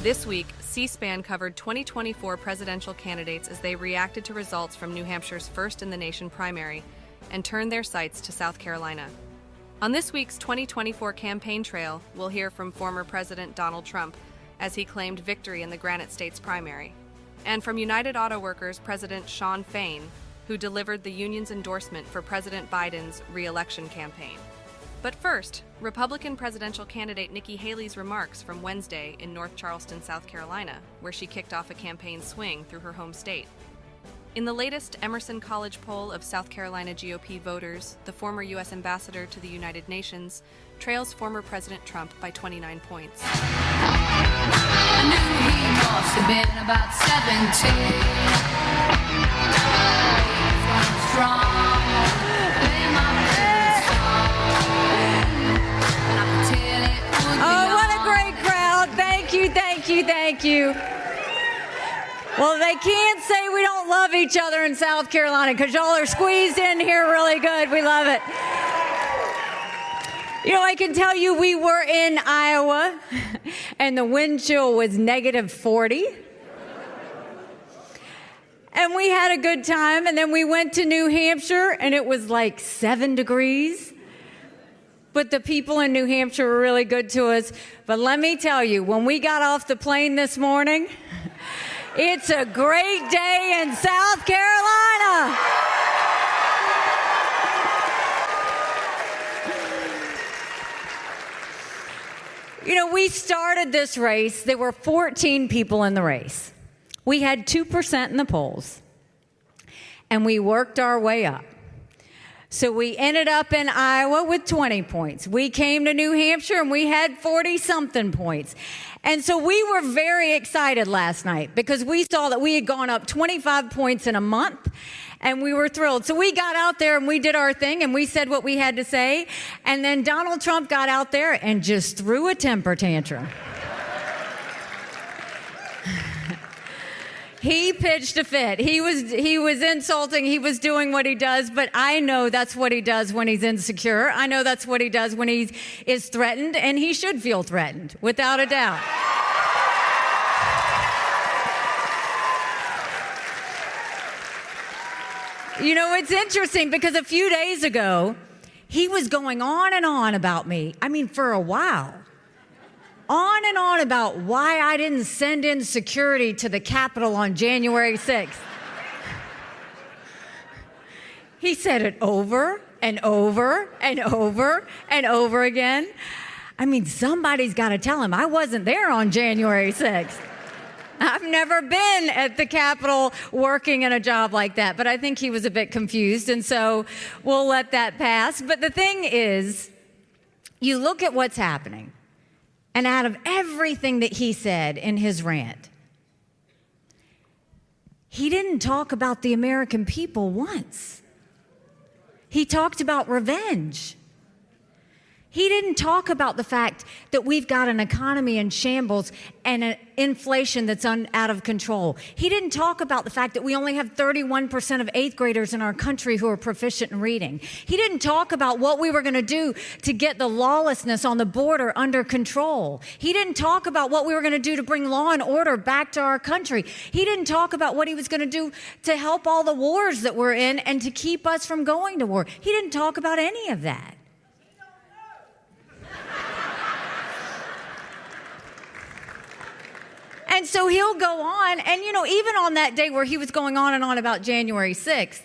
This week, C-SPAN covered 2024 presidential candidates as they reacted to results from New Hampshire's first-in-the-nation primary and turned their sights to South Carolina. On this week's 2024 campaign trail, we'll hear from former President Donald Trump as he claimed victory in the Granite State's primary, and from United Auto Workers President Shawn Fain, who delivered the union's endorsement for President Biden's reelection campaign. But first, Republican presidential candidate Nikki Haley's remarks from Wednesday in North Charleston, South Carolina, where she kicked off a campaign swing through her home state. In the latest Emerson College poll of South Carolina GOP voters, the former U.S. ambassador to the United Nations trails former President Trump by 29 points. I knew he must have been about 17. Strong, lay my Oh, what a great crowd. Thank you, thank you, thank you. Well, they can't say we don't love each other in South Carolina because y'all are squeezed in here really good. We love it. You know, I can tell you we were in Iowa and the wind chill was -40. And we had a good time. And then we went to New Hampshire and it was like 7 degrees. But the people in New Hampshire were really good to us. But let me tell you, when we got off the plane this morning, it's a great day in South Carolina. You know, we started this race. There were 14 people in the race. We had 2% in the polls. And we worked our way up. So we ended up in Iowa with 20 points. We came to New Hampshire and we had 40-something points. And so we were very excited last night because we saw that we had gone up 25 points in a month and we were thrilled. So we got out there and we did our thing and we said what we had to say. And then Donald Trump got out there and just threw a temper tantrum. He pitched a fit. He was insulting. He was doing what he does, but I know that's what he does when he's insecure. I know that's what he does when he is threatened, and he should feel threatened, without a doubt. You know, it's interesting because a few days ago, he was going on and on about me. I mean, for a while. On and on about why I didn't send in security to the Capitol on January 6th. He said it over and over and over and over again. I mean, somebody's got to tell him I wasn't there on January 6th. I've never been at the Capitol working in a job like that, but I think he was a bit confused, and so we'll let that pass. But the thing is, you look at what's happening. And out of everything that he said in his rant, he didn't talk about the American people once. He talked about revenge. He didn't talk about the fact that we've got an economy in shambles and an inflation that's out of control. He didn't talk about the fact that we only have 31% of 8th graders in our country who are proficient in reading. He didn't talk about what we were going to do to get the lawlessness on the border under control. He didn't talk about what we were going to do to bring law and order back to our country. He didn't talk about what he was going to do to help all the wars that we're in and to keep us from going to war. He didn't talk about any of that. And so he'll go on, and, you know, even on that day where he was going on and on about January 6th,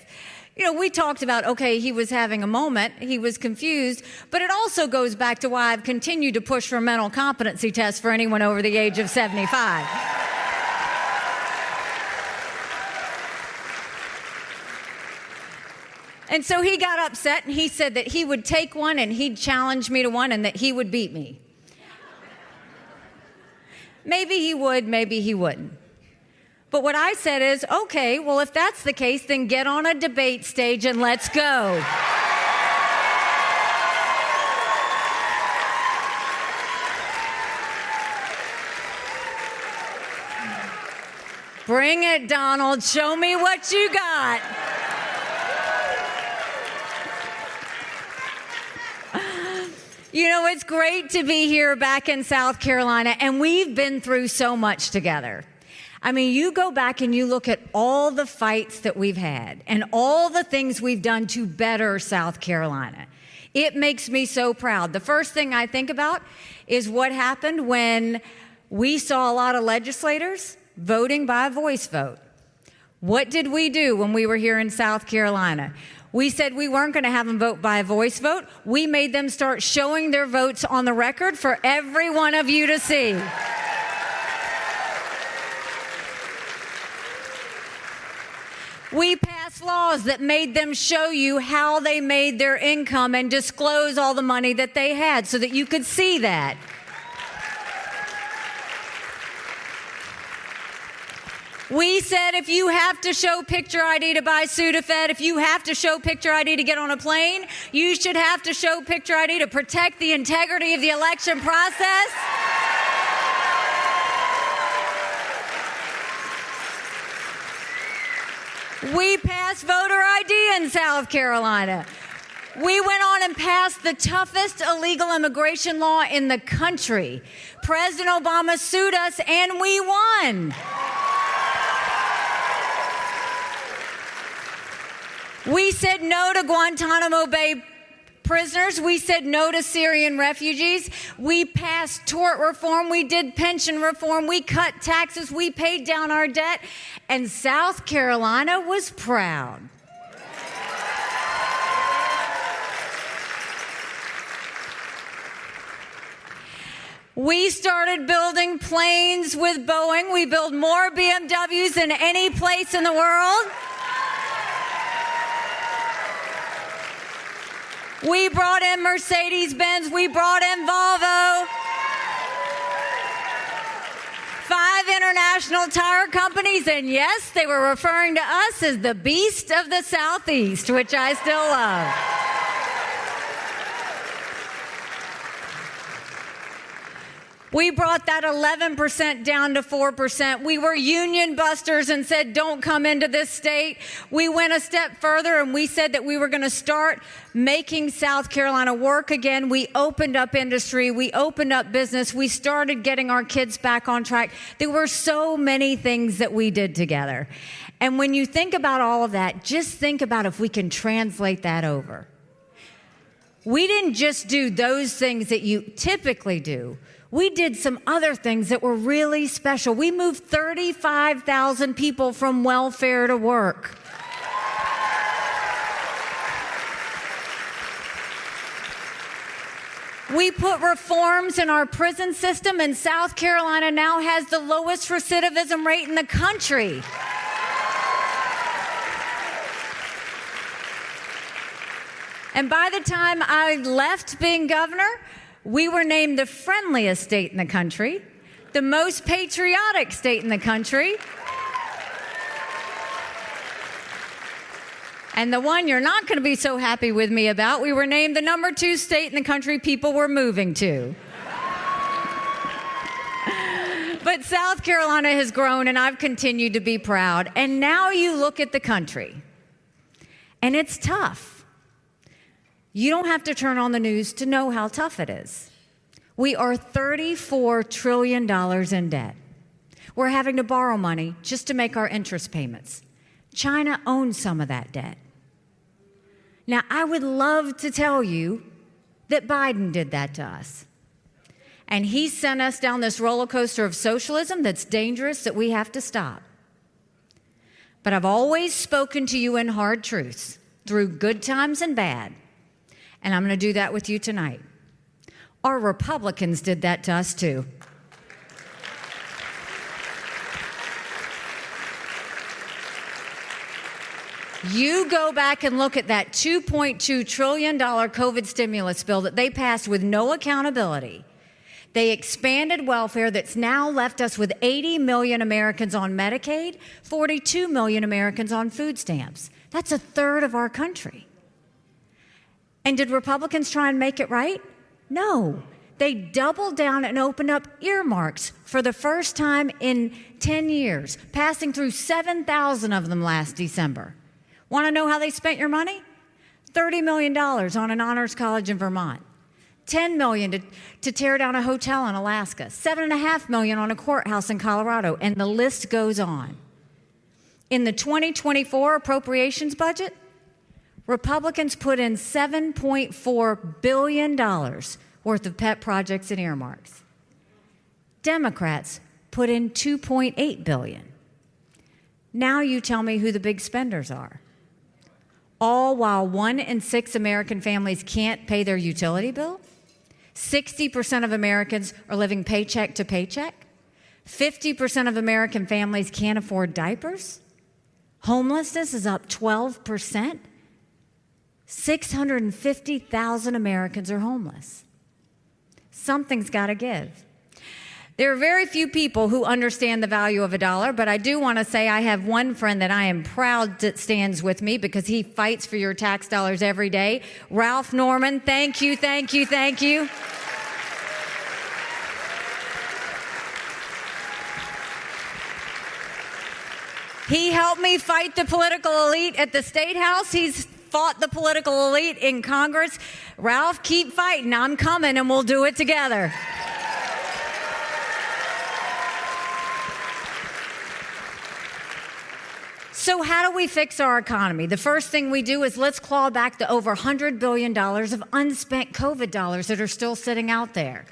you know, we talked about, okay, he was having a moment, he was confused, but it also goes back to why I've continued to push for mental competency tests for anyone over the age of 75. And so he got upset, and he said that he would take one, and he'd challenge me to one, and that he would beat me. Maybe he would, maybe he wouldn't. But what I said is, okay, well, if that's the case, then get on a debate stage and let's go. Bring it, Donald. Show me what you got. You know, it's great to be here back in South Carolina, and we've been through so much together. I mean, you go back and you look at all the fights that we've had and all the things we've done to better South Carolina. It makes me so proud. The first thing I think about is what happened when we saw a lot of legislators voting by voice vote. What did we do when we were here in South Carolina? We said we weren't going to have them vote by voice vote. We made them start showing their votes on the record for every one of you to see. We passed laws that made them show you how they made their income and disclose all the money that they had so that you could see that. We said if you have to show picture ID to buy Sudafed, if you have to show picture ID to get on a plane, you should have to show picture ID to protect the integrity of the election process. We passed voter ID in South Carolina. We went on and passed the toughest illegal immigration law in the country. President Obama sued us and we won. We said no to Guantanamo Bay prisoners. We said no to Syrian refugees. We passed tort reform. We did pension reform. We cut taxes. We paid down our debt. And South Carolina was proud. We started building planes with Boeing. We build more BMWs than any place in the world. We brought in Mercedes-Benz. We brought in Volvo. 5 international tire companies. And yes, they were referring to us as the beast of the Southeast, which I still love. We brought that 11% down to 4%. We were union busters and said, don't come into this state. We went a step further and we said that we were going to start making South Carolina work again. We opened up industry. We opened up business. We started getting our kids back on track. There were so many things that we did together. And when you think about all of that, just think about if we can translate that over. We didn't just do those things that you typically do. We did some other things that were really special. We moved 35,000 people from welfare to work. We put reforms in our prison system, and South Carolina now has the lowest recidivism rate in the country. And by the time I left being governor, we were named the friendliest state in the country, the most patriotic state in the country, and the one you're not going to be so happy with me about, we were named the number 2 state in the country people were moving to. But South Carolina has grown, and I've continued to be proud. And now you look at the country, and it's tough. You don't have to turn on the news to know how tough it is. We are $34 trillion in debt. We're having to borrow money just to make our interest payments. China owns some of that debt. Now, I would love to tell you that Biden did that to us. And he sent us down this roller coaster of socialism that's dangerous, that we have to stop. But I've always spoken to you in hard truths, through good times and bad. And I'm going to do that with you tonight. Our Republicans did that to us too. You go back and look at that $2.2 trillion COVID stimulus bill that they passed with no accountability. They expanded welfare that's now left us with 80 million Americans on Medicaid, 42 million Americans on food stamps. That's a third of our country. And did Republicans try and make it right? No. They doubled down and opened up earmarks for the first time in 10 years, passing through 7,000 of them last December. Want to know how they spent your money? $30 million on an honors college in Vermont. $10 million to tear down a hotel in Alaska, $7.5 million on a courthouse in Colorado, and the list goes on. In the 2024 appropriations budget, Republicans put in $7.4 billion worth of pet projects and earmarks. Democrats put in $2.8 billion. Now you tell me who the big spenders are. All while 1 in 6 American families can't pay their utility bill. 60% of Americans are living paycheck to paycheck. 50% of American families can't afford diapers. Homelessness is up 12%. 650,000 Americans are homeless. Something's got to give. There are very few people who understand the value of a dollar, but I do want to say I have one friend that I am proud that stands with me because he fights for your tax dollars every day. Ralph Norman, thank you, thank you, thank you. He helped me fight the political elite at the State House. He's fought the political elite in Congress. Ralph, keep fighting. I'm coming and we'll do it together. So how do we fix our economy? The first thing we do is let's claw back the over $100 billion of unspent COVID dollars that are still sitting out there.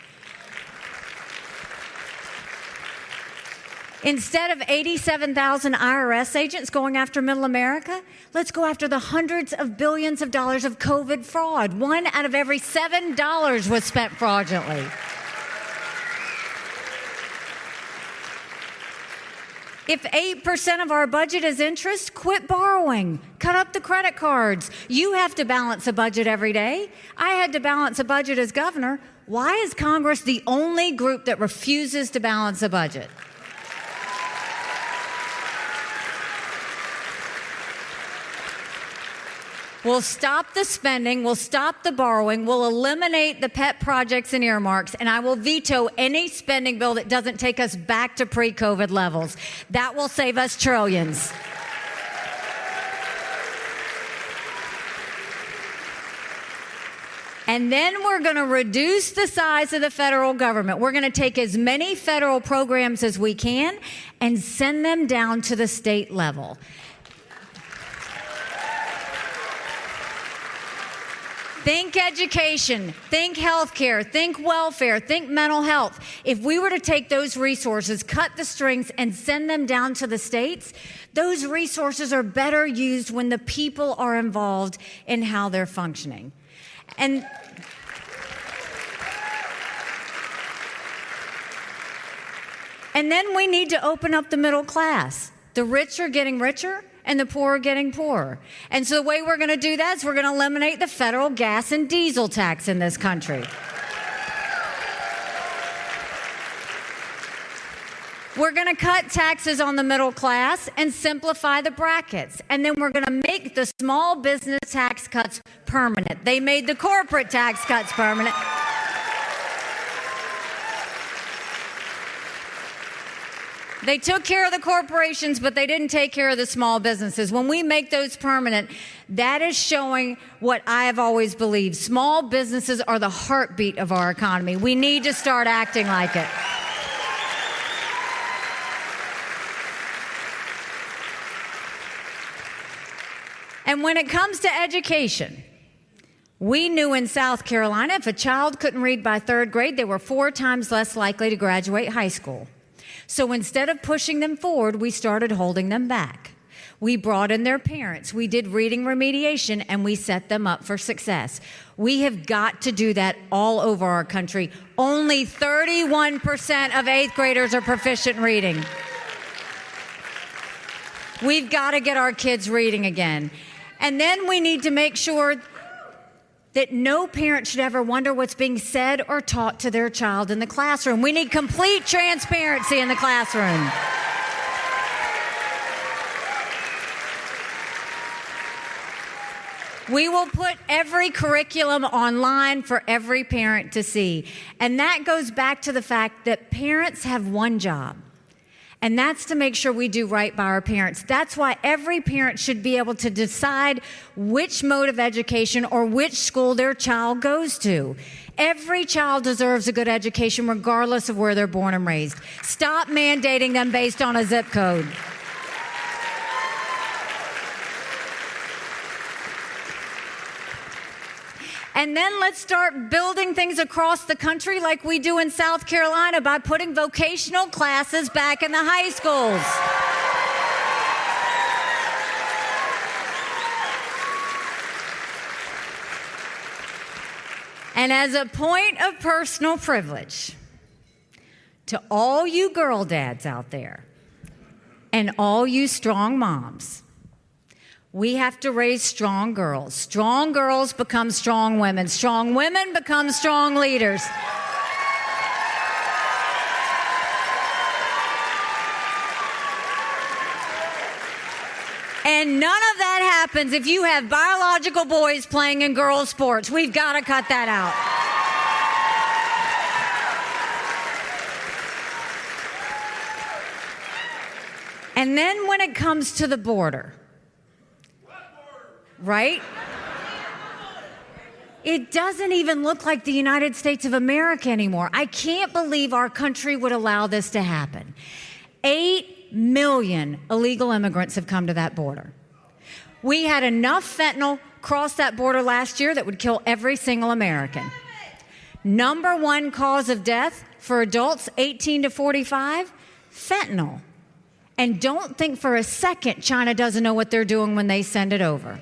Instead of 87,000 IRS agents going after middle America, let's go after the hundreds of billions of dollars of COVID fraud. 1 out of every $7 was spent fraudulently. If 8% of our budget is interest, quit borrowing. Cut up the credit cards. You have to balance a budget every day. I had to balance a budget as governor. Why is Congress the only group that refuses to balance a budget? We'll stop the spending, we'll stop the borrowing, we'll eliminate the pet projects and earmarks, and I will veto any spending bill that doesn't take us back to pre-COVID levels. That will save us trillions. And then we're going to reduce the size of the federal government. We're going to take as many federal programs as we can and send them down to the state level. Think education, think healthcare, think welfare, think mental health. If we were to take those resources, cut the strings, and send them down to the states, those resources are better used when the people are involved in how they're functioning. And then we need to open up the middle class. The rich are getting richer, and the poor are getting poorer. And so the way we're going to do that is we're going to eliminate the federal gas and diesel tax in this country. We're going to cut taxes on the middle class and simplify the brackets. And then we're going to make the small business tax cuts permanent. They made the corporate tax cuts permanent. They took care of the corporations, but they didn't take care of the small businesses. When we make those permanent, that is showing what I have always believed. Small businesses are the heartbeat of our economy. We need to start acting like it. And when it comes to education, we knew in South Carolina if a child couldn't read by 3rd grade, they were 4 times less likely to graduate high school. So instead of pushing them forward, we started holding them back. We brought in their parents. We did reading remediation, and we set them up for success. We have got to do that all over our country. Only 31% of 8th graders are proficient in reading. We've got to get our kids reading again. And then we need to make sure that no parent should ever wonder what's being said or taught to their child in the classroom. We need complete transparency in the classroom. We will put every curriculum online for every parent to see. And that goes back to the fact that parents have one job, And that's to make sure we do right by our parents. That's why every parent should be able to decide which mode of education or which school their child goes to. Every child deserves a good education regardless of where they're born and raised. Stop mandating them based on a zip code. And then let's start building things across the country like we do in South Carolina by putting vocational classes back in the high schools. And as a point of personal privilege, to all you girl dads out there and all you strong moms, we have to raise strong girls. Strong girls become strong women. Strong women become strong leaders. And none of that happens if you have biological boys playing in girls' sports. We've got to cut that out. And then when it comes to the border, right? It doesn't even look like the United States of America anymore. I can't believe our country would allow this to happen. 8 million illegal immigrants have come to that border. We had enough fentanyl cross that border last year that would kill every single American. Number one cause of death for adults 18 to 45, fentanyl. And don't think for a second China doesn't know what they're doing when they send it over.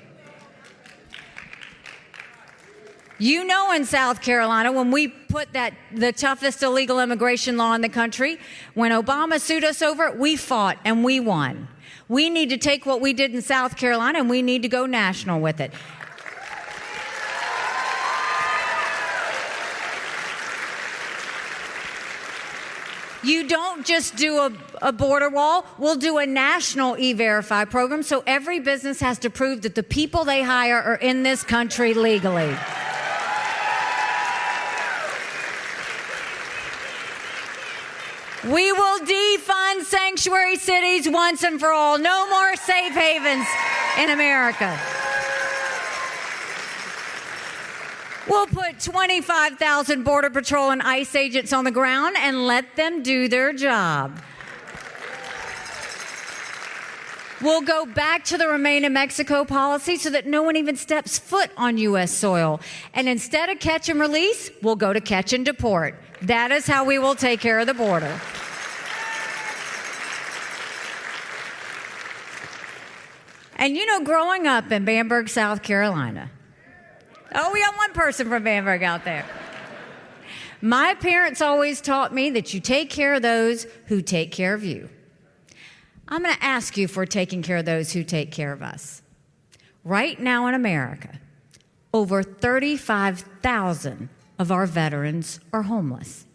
You know, in South Carolina, when we put the toughest illegal immigration law in the country, when Obama sued us over it, we fought and we won. We need to take what we did in South Carolina and we need to go national with it. You don't just do a border wall. We'll do a national E-Verify program so every business has to prove that the people they hire are in this country legally. We will defund sanctuary cities once and for all. No more safe havens in America. We'll put 25,000 Border Patrol and ICE agents on the ground and let them do their job. We'll go back to the Remain in Mexico policy so that no one even steps foot on U.S. soil. And instead of catch and release, we'll go to catch and deport. That is how we will take care of the border. And you know, growing up in Bamberg, South Carolina, oh, we got one person from Bamberg out there. My parents always taught me that you take care of those who take care of you. I'm going to ask you if we're taking care of those who take care of us. Right now in America, over 35,000 of our veterans are homeless.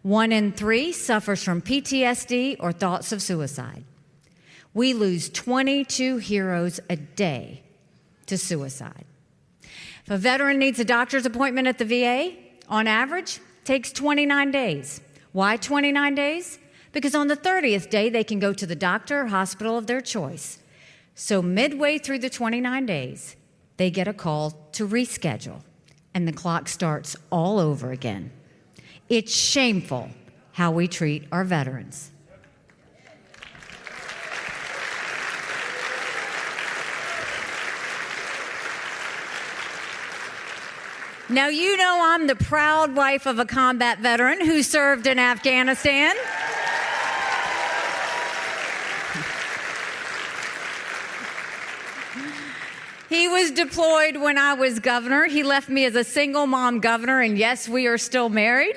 1 in 3 suffers from PTSD or thoughts of suicide. We lose 22 heroes a day to suicide. If a veteran needs a doctor's appointment at the VA, on average, it takes 29 days. Why 29 days? Because on the 30th day, they can go to the doctor or hospital of their choice. So midway through the 29 days, they get a call to reschedule, and the clock starts all over again. It's shameful how we treat our veterans. Now, you know I'm the proud wife of a combat veteran who served in Afghanistan. He was deployed when I was governor. He left me as a single mom governor, and yes, we are still married.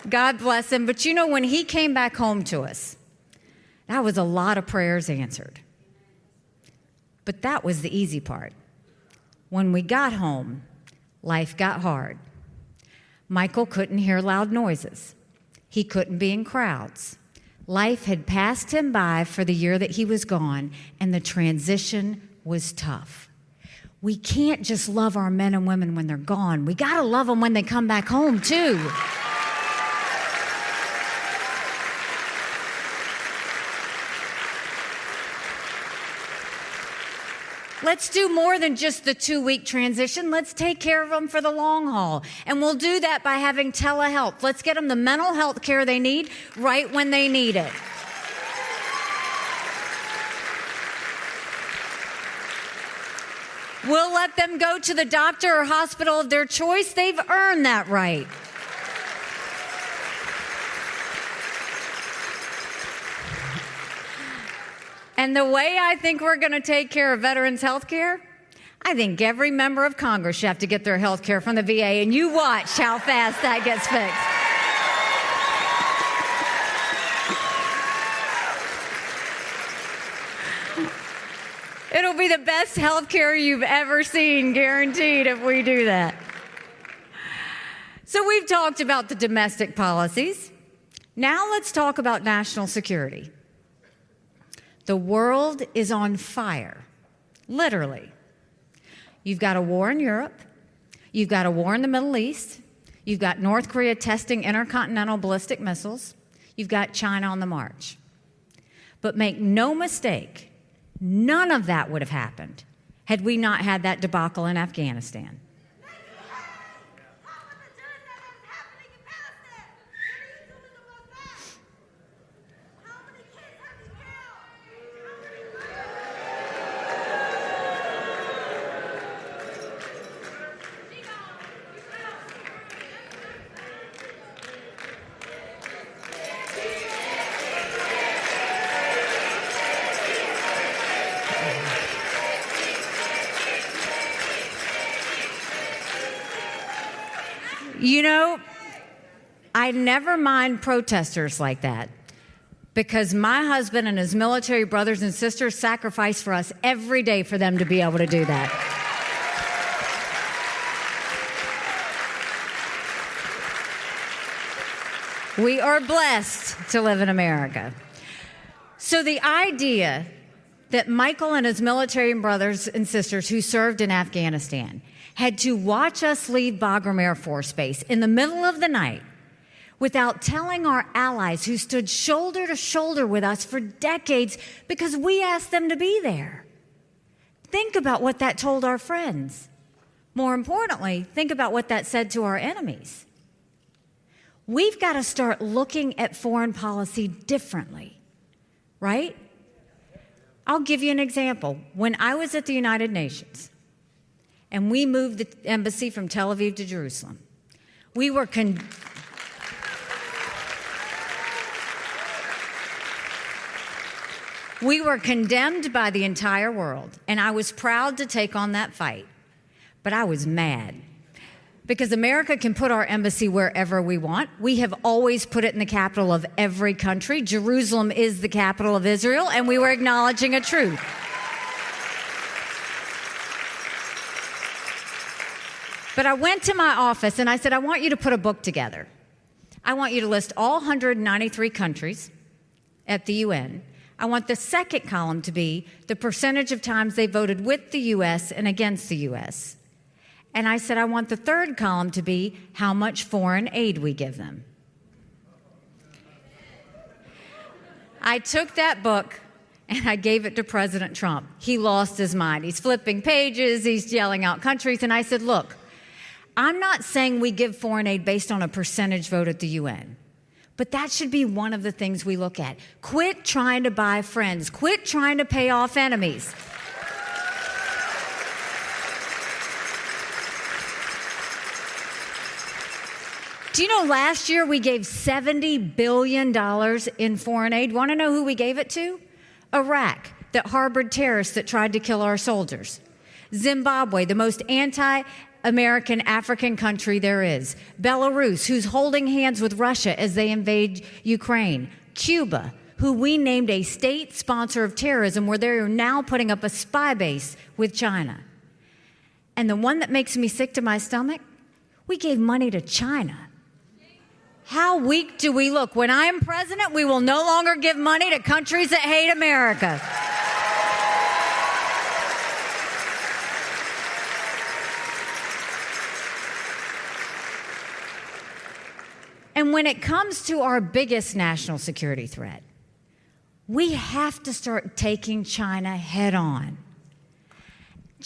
God bless him. But you know, when he came back home to us, that was a lot of prayers answered. But that was the easy part. When we got home, life got hard. Michael couldn't hear loud noises. He couldn't be in crowds. Life had passed him by for the year that he was gone, and the transition was tough. We can't just love our men and women when they're gone. We got to love them when they come back home, too. Let's do more than just the 2-week transition. Let's take care of them for the long haul. And we'll do that by having telehealth. Let's get them the mental health care they need right when they need it. We'll let them go to the doctor or hospital of their choice. They've earned that right. And the way I think we're going to take care of veterans' health care, I think every member of Congress should have to get their health care from the VA, and you watch how fast that gets fixed. It'll be the best health care you've ever seen, guaranteed, if we do that. So we've talked about the domestic policies. Now let's talk about national security. The world is on fire, literally. You've got a war in Europe. You've got a war in the Middle East. You've got North Korea testing intercontinental ballistic missiles. You've got China on the march. But make no mistake, none of that would have happened had we not had that debacle in Afghanistan. You know, I never mind protesters like that because my husband and his military brothers and sisters sacrifice for us every day for them to be able to do that. We are blessed to live in America. So the idea that Michael and his military brothers and sisters who served in Afghanistan had to watch us leave Bagram Air Force Base in the middle of the night without telling our allies who stood shoulder to shoulder with us for decades because we asked them to be there. Think about what that told our friends. More importantly, think about what that said to our enemies. We've got to start looking at foreign policy differently, right? I'll give you an example. When I was at the United Nations, and we moved the embassy from Tel Aviv to Jerusalem, we were condemned by the entire world, and I was proud to take on that fight. But I was mad because America can put our embassy wherever we want. We have always put it in the capital of every country. Jerusalem is the capital of Israel, and we were acknowledging a truth. But I went to my office and I said, I want you to put a book together. I want you to list all 193 countries at the UN. I want the second column to be the percentage of times they voted with the U.S. and against the U.S. And I said, I want the third column to be how much foreign aid we give them. I took that book and I gave it to President Trump. He lost his mind. He's flipping pages, he's yelling out countries, and I said, look, I'm not saying we give foreign aid based on a percentage vote at the UN, but that should be one of the things we look at. Quit trying to buy friends. Quit trying to pay off enemies. Do you know last year we gave $70 billion in foreign aid? Want to know who we gave it to? Iraq, that harbored terrorists that tried to kill our soldiers. Zimbabwe, the most anti-American African country there is. Belarus, who's holding hands with Russia as they invade Ukraine. Cuba, who we named a state sponsor of terrorism, where they are now putting up a spy base with China. And the one that makes me sick to my stomach, we gave money to China. How weak do we look? When I am president, we will no longer give money to countries that hate America. And when it comes to our biggest national security threat, we have to start taking China head on.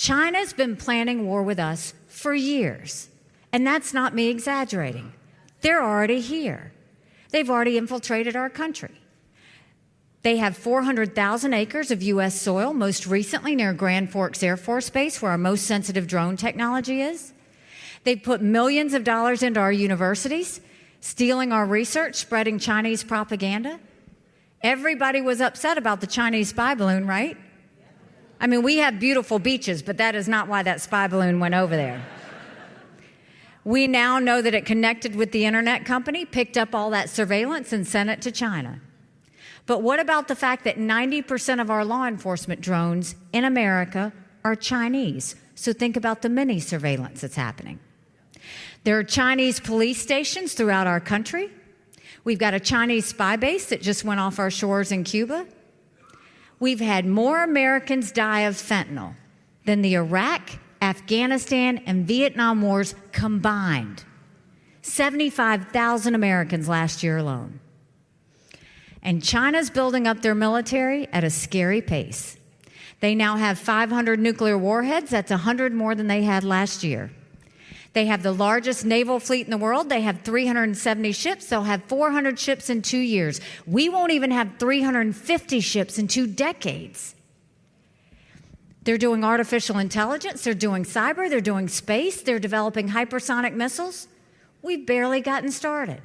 China's been planning war with us for years. And that's not me exaggerating. They're already here. They've already infiltrated our country. They have 400,000 acres of U.S. soil, most recently near Grand Forks Air Force Base, where our most sensitive drone technology is. They've put millions of dollars into our universities, stealing our research, spreading Chinese propaganda. Everybody was upset about the Chinese spy balloon, right? I mean, we have beautiful beaches, but that is not why that spy balloon went over there. We now know that it connected with the internet company, picked up all that surveillance, and sent it to China. But what about the fact that 90% of our law enforcement drones in America are Chinese? So think about the mini surveillance that's happening. There are Chinese police stations throughout our country. We've got a Chinese spy base that just went off our shores in Cuba. We've had more Americans die of fentanyl than the Iraq, Afghanistan, and Vietnam wars combined. 75,000 Americans last year alone. And China's building up their military at a scary pace. They now have 500 nuclear warheads. That's 100 more than they had last year. They have the largest naval fleet in the world. They have 370 ships. They'll have 400 ships in 2 years. We won't even have 350 ships in 2 decades. They're doing artificial intelligence. They're doing cyber. They're doing space. They're developing hypersonic missiles. We've barely gotten started.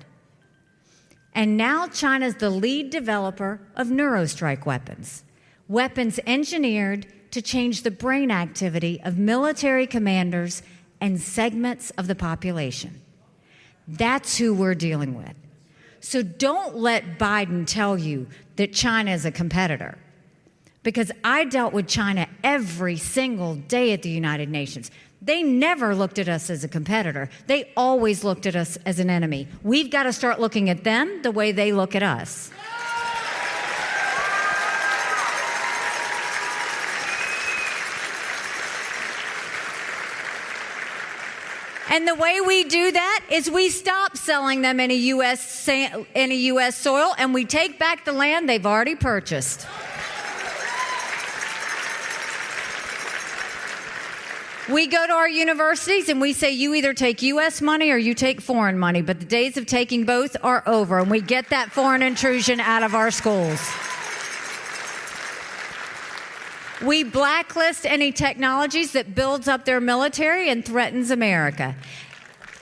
And now China's the lead developer of neurostrike weapons, weapons engineered to change the brain activity of military commanders and segments of the population. That's who we're dealing with. So don't let Biden tell you that China is a competitor, because I dealt with China every single day at the United Nations. They never looked at us as a competitor. They always looked at us as an enemy. We've got to start looking at them the way they look at us. And the way we do that is we stop selling them any U.S. soil, and we take back the land they've already purchased. We go to our universities and we say, you either take U.S. money or you take foreign money, but the days of taking both are over, and we get that foreign intrusion out of our schools. We blacklist any technologies that builds up their military and threatens America.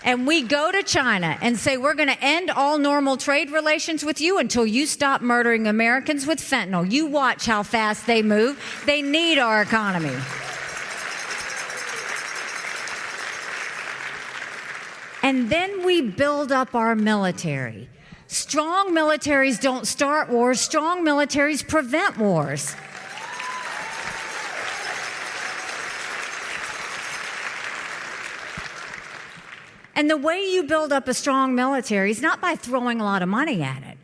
And we go to China and say, we're going to end all normal trade relations with you until you stop murdering Americans with fentanyl. You watch how fast they move. They need our economy. And then we build up our military. Strong militaries don't start wars. Strong militaries prevent wars. And the way you build up a strong military is not by throwing a lot of money at it.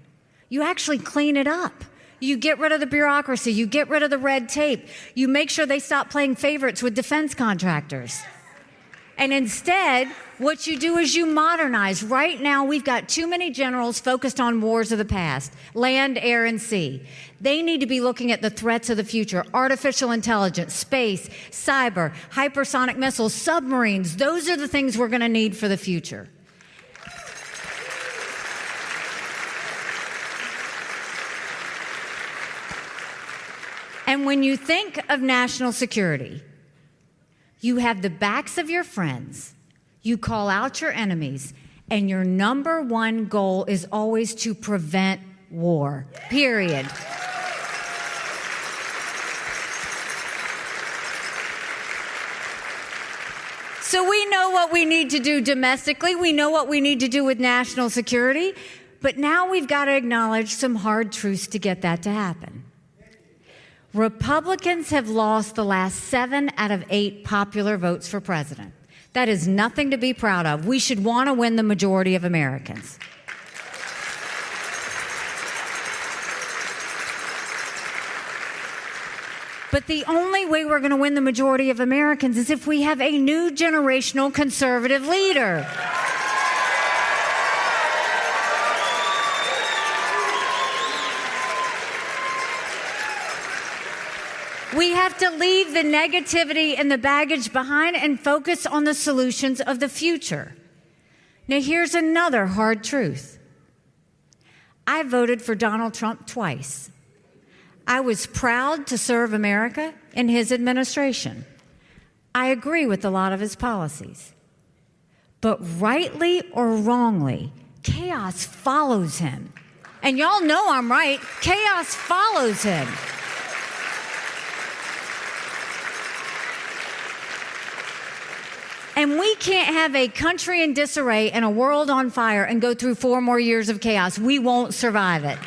You actually clean it up. You get rid of the bureaucracy. You get rid of the red tape. You make sure they stop playing favorites with defense contractors. And instead, what you do is you modernize. Right now, we've got too many generals focused on wars of the past, land, air, and sea. They need to be looking at the threats of the future: artificial intelligence, space, cyber, hypersonic missiles, submarines. Those are the things we're going to need for the future. And when you think of national security, you have the backs of your friends, you call out your enemies, and your number one goal is always to prevent war, period. So we know what we need to do domestically, we know what we need to do with national security, but now we've got to acknowledge some hard truths to get that to happen. Republicans have lost the last 7 out of 8 popular votes for president. That is nothing to be proud of. We should want to win the majority of Americans. But the only way we're going to win the majority of Americans is if we have a new generational conservative leader. We have to leave the negativity and the baggage behind and focus on the solutions of the future. Now, here's another hard truth. I voted for Donald Trump twice. I was proud to serve America in his administration. I agree with a lot of his policies. But rightly or wrongly, chaos follows him. And y'all know I'm right. Chaos follows him. And we can't have a country in disarray and a world on fire and go through 4 more years of chaos. We won't survive it.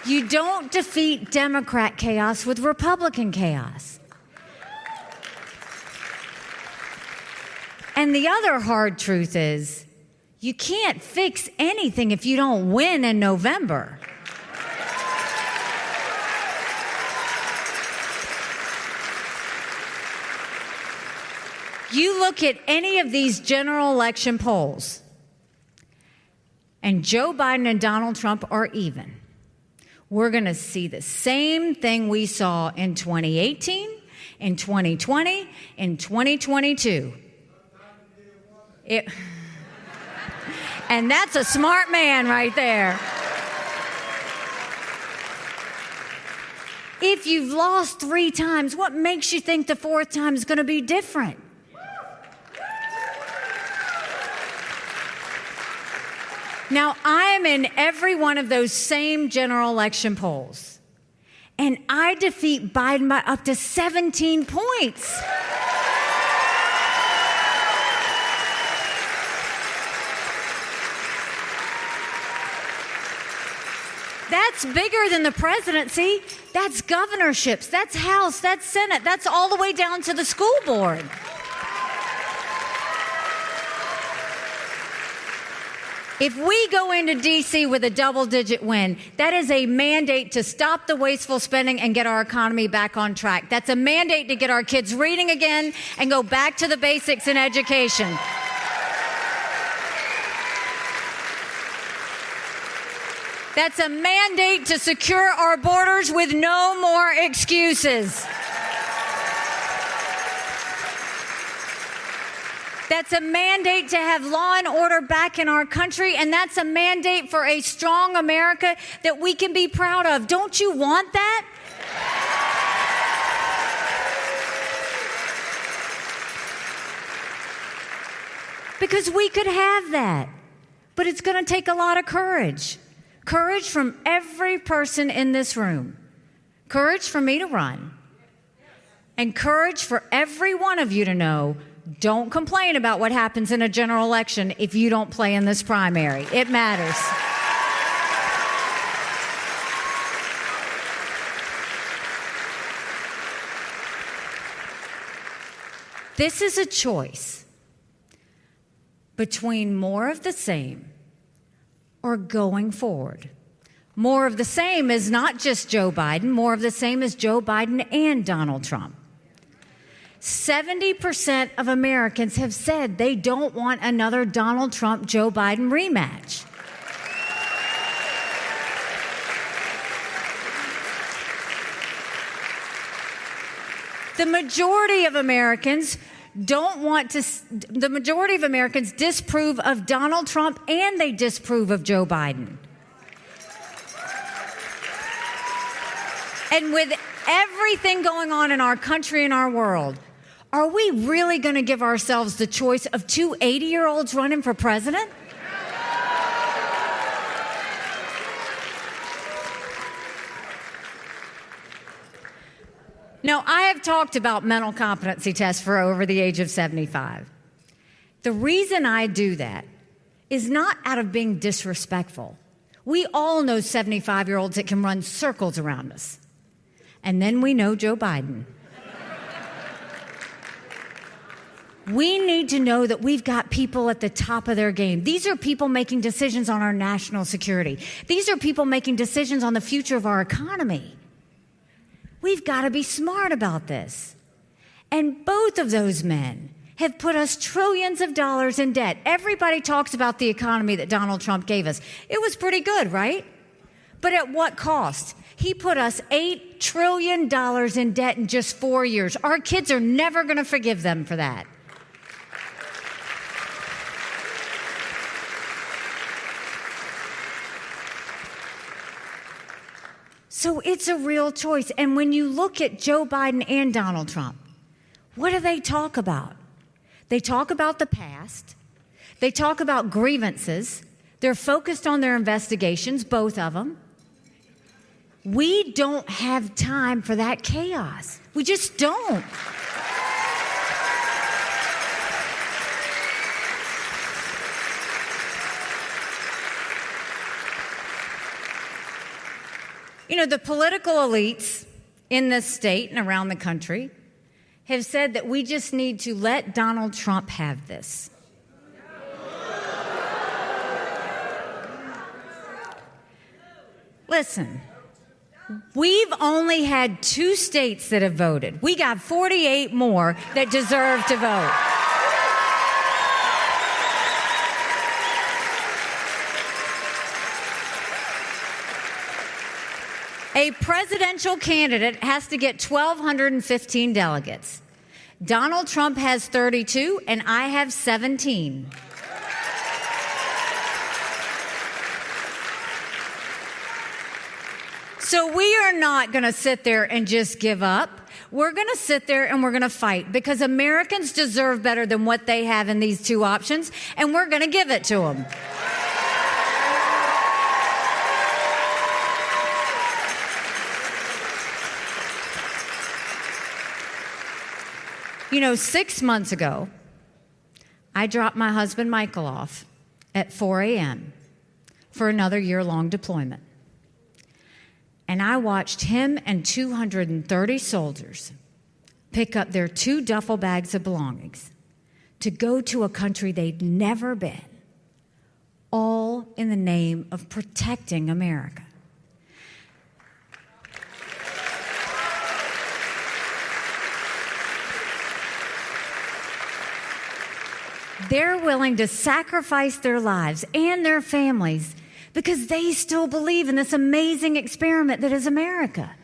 You don't defeat Democrat chaos with Republican chaos. And the other hard truth is, you can't fix anything if you don't win in November. You look at any of these general election polls, and Joe Biden and Donald Trump are even. We're going to see the same thing we saw in 2018, in 2020, in 2022. And that's a smart man right there. If you've lost 3 times, what makes you think the 4th time is going to be different? Now, I'm in every one of those same general election polls, and I defeat Biden by up to 17 points. That's bigger than the presidency. That's governorships. That's House. That's Senate. That's all the way down to the school board. If we go into D.C. with a double-digit win, that is a mandate to stop the wasteful spending and get our economy back on track. That's a mandate to get our kids reading again and go back to the basics in education. That's a mandate to secure our borders with no more excuses. That's a mandate to have law and order back in our country, and that's a mandate for a strong America that we can be proud of. Don't you want that? Because we could have that, but it's going to take a lot of courage. Courage from every person in this room. Courage for me to run. And courage for every one of you to know, don't complain about what happens in a general election if you don't play in this primary. It matters. This is a choice between more of the same or going forward. More of the same is not just Joe Biden. More of the same is Joe Biden and Donald Trump. 70% of Americans have said they don't want another Donald Trump-Joe Biden rematch. The majority of Americans disapprove of Donald Trump and they disapprove of Joe Biden. And with everything going on in our country and our world, are we really going to give ourselves the choice of 2 80-year-olds running for president? Now, I have talked about mental competency tests for over the age of 75. The reason I do that is not out of being disrespectful. We all know 75-year-olds that can run circles around us. And then we know Joe Biden. We need to know that we've got people at the top of their game. These are people making decisions on our national security. These are people making decisions on the future of our economy. We've got to be smart about this. And both of those men have put us trillions of dollars in debt. Everybody talks about the economy that Donald Trump gave us. It was pretty good, right? But at what cost? He put us $8 trillion in debt in just 4 years. Our kids are never going to forgive them for that. So it's a real choice. And when you look at Joe Biden and Donald Trump, what do they talk about? They talk about the past. They talk about grievances. They're focused on their investigations, both of them. We don't have time for that chaos. We just don't. You know, the political elites in this state and around the country have said that we just need to let Donald Trump have this. Listen, we've only had 2 states that have voted. We got 48 more that deserve to vote. A presidential candidate has to get 1,215 delegates. Donald Trump has 32, and I have 17. So we are not going to sit there and just give up. We're going to sit there and we're going to fight because Americans deserve better than what they have in these 2 options, and we're going to give it to them. You know, 6 months ago, I dropped my husband Michael off at 4 a.m. for another year-long deployment. And I watched him and 230 soldiers pick up their 2 duffel bags of belongings to go to a country they'd never been, all in the name of protecting America. They're willing to sacrifice their lives and their families because they still believe in this amazing experiment that is America.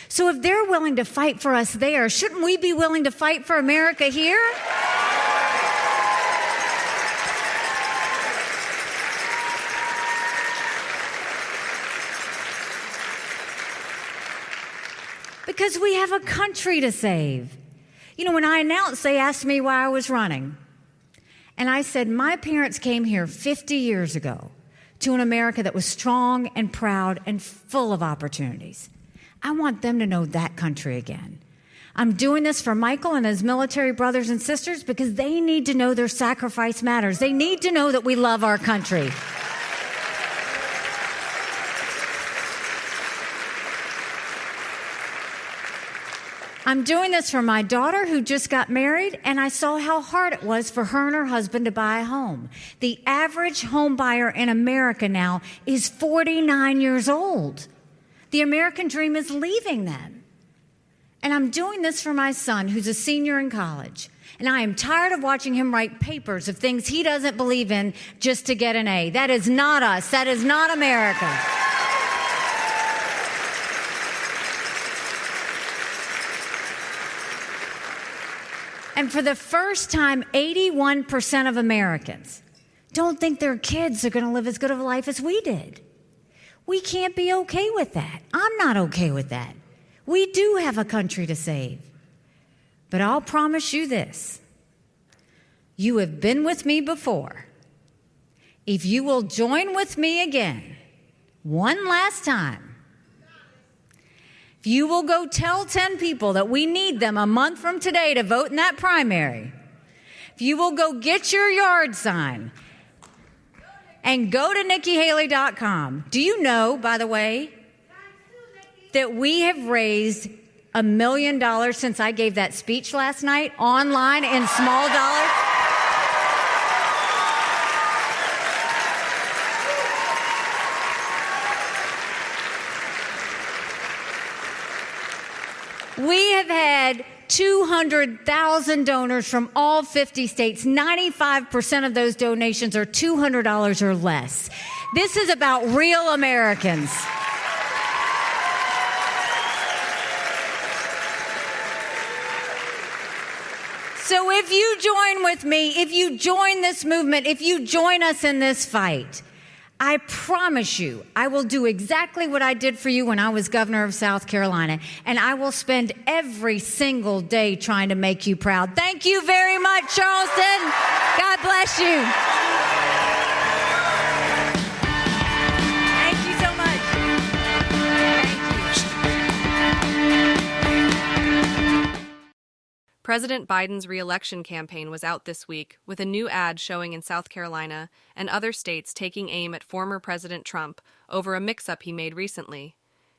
So if they're willing to fight for us there, shouldn't we be willing to fight for America here? Because we have a country to save. You know, when I announced, they asked me why I was running. And I said, my parents came here 50 years ago to an America that was strong and proud and full of opportunities. I want them to know that country again. I'm doing this for Michael and his military brothers and sisters because they need to know their sacrifice matters. They need to know that we love our country. I'm doing this for my daughter who just got married, and I saw how hard it was for her and her husband to buy a home. The average home buyer in America now is 49 years old. The American dream is leaving them. And I'm doing this for my son who's a senior in college. And I am tired of watching him write papers of things he doesn't believe in just to get an A. That is not us. That is not America. And for the first time, 81% of Americans don't think their kids are going to live as good of a life as we did. We can't be okay with that. I'm not okay with that. We do have a country to save. But I'll promise you this. You have been with me before. If you will join with me again, one last time, if you will go tell 10 people that we need them a month from today to vote in that primary, if you will go get your yard sign and go to NikkiHaley.com, do you know, by the way, that we have raised $1 million since I gave that speech last night online in small dollars? We have had 200,000 donors from all 50 states. 95% of those donations are $200 or less. This is about real Americans. So if you join with me, if you join this movement, if you join us in this fight, I promise you, I will do exactly what I did for you when I was governor of South Carolina, and I will spend every single day trying to make you proud. Thank you very much, Charleston. God bless you. Thank you so much. Thank you. President Biden's reelection campaign was out this week with a new ad showing in South Carolina and other states taking aim at former President Trump over a mix-up he made recently,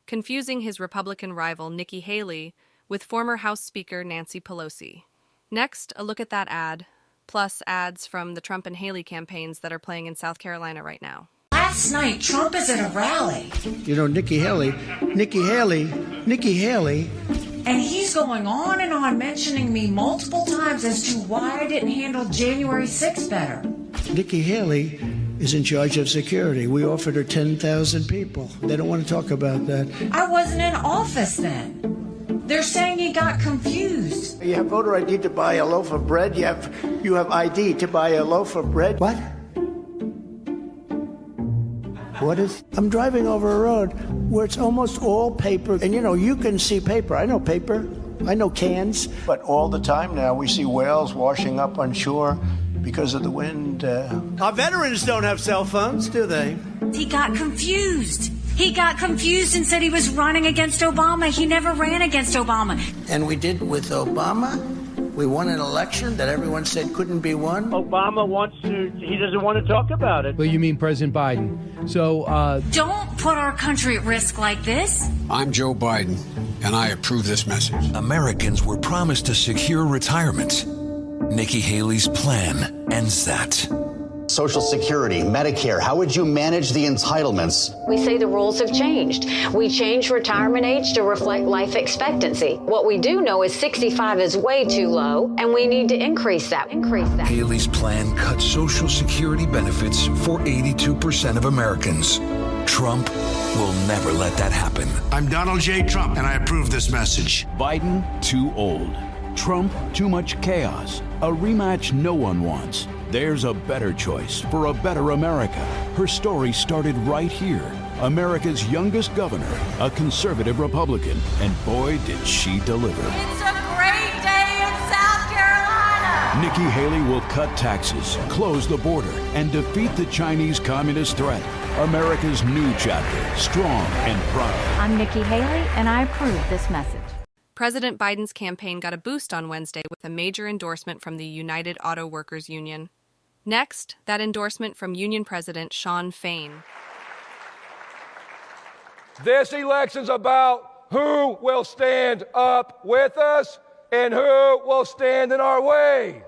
confusing his Republican rival Nikki Haley with former House Speaker Nancy Pelosi. Next, a look at that ad, plus ads from the Trump and Haley campaigns that are playing in South Carolina right now. Last night, Trump is at a rally. You know, Nikki Haley, And he's going on and on mentioning me multiple times as to why I didn't handle January 6th better. Nikki Haley is in charge of security. We offered her 10,000 people. They don't want to talk about that. I wasn't in office then. They're saying he got confused. You have voter ID to buy a loaf of bread. You have ID to buy a loaf of bread. What? What is? I'm driving over a road where it's almost all paper. And you know, you can see paper. I know paper. I know cans. But all the time now we see whales washing up on shore because of the wind. Our veterans don't have cell phones, do they? He got confused. He got confused and said he was running against Obama. He never ran against Obama. And we did with Obama. We won an election that everyone said couldn't be won. Obama he doesn't want to talk about it. Well, you mean President Biden. So, Don't put our country at risk like this. I'm Joe Biden, and I approve this message. Americans were promised a secure retirement. Nikki Haley's plan ends that. Social Security, Medicare, how would you manage the entitlements? We say the rules have changed. We changed retirement age to reflect life expectancy. What we do know is 65 is way too low, and we need to increase that. Haley's plan cuts Social Security benefits for 82% of Americans. Trump will never let that happen. I'm Donald J. Trump, and I approve this message. Biden, too old. Trump, too much chaos. A rematch no one wants. There's a better choice for a better America. Her story started right here. America's youngest governor, a conservative Republican, and boy, did she deliver. It's a great day in South Carolina. Nikki Haley will cut taxes, close the border, and defeat the Chinese communist threat. America's new chapter, strong and proud. I'm Nikki Haley, and I approve this message. President Biden's campaign got a boost on Wednesday with a major endorsement from the United Auto Workers Union. Next, that endorsement from Union President Shawn Fain. This election's about who will stand up with us and who will stand in our way.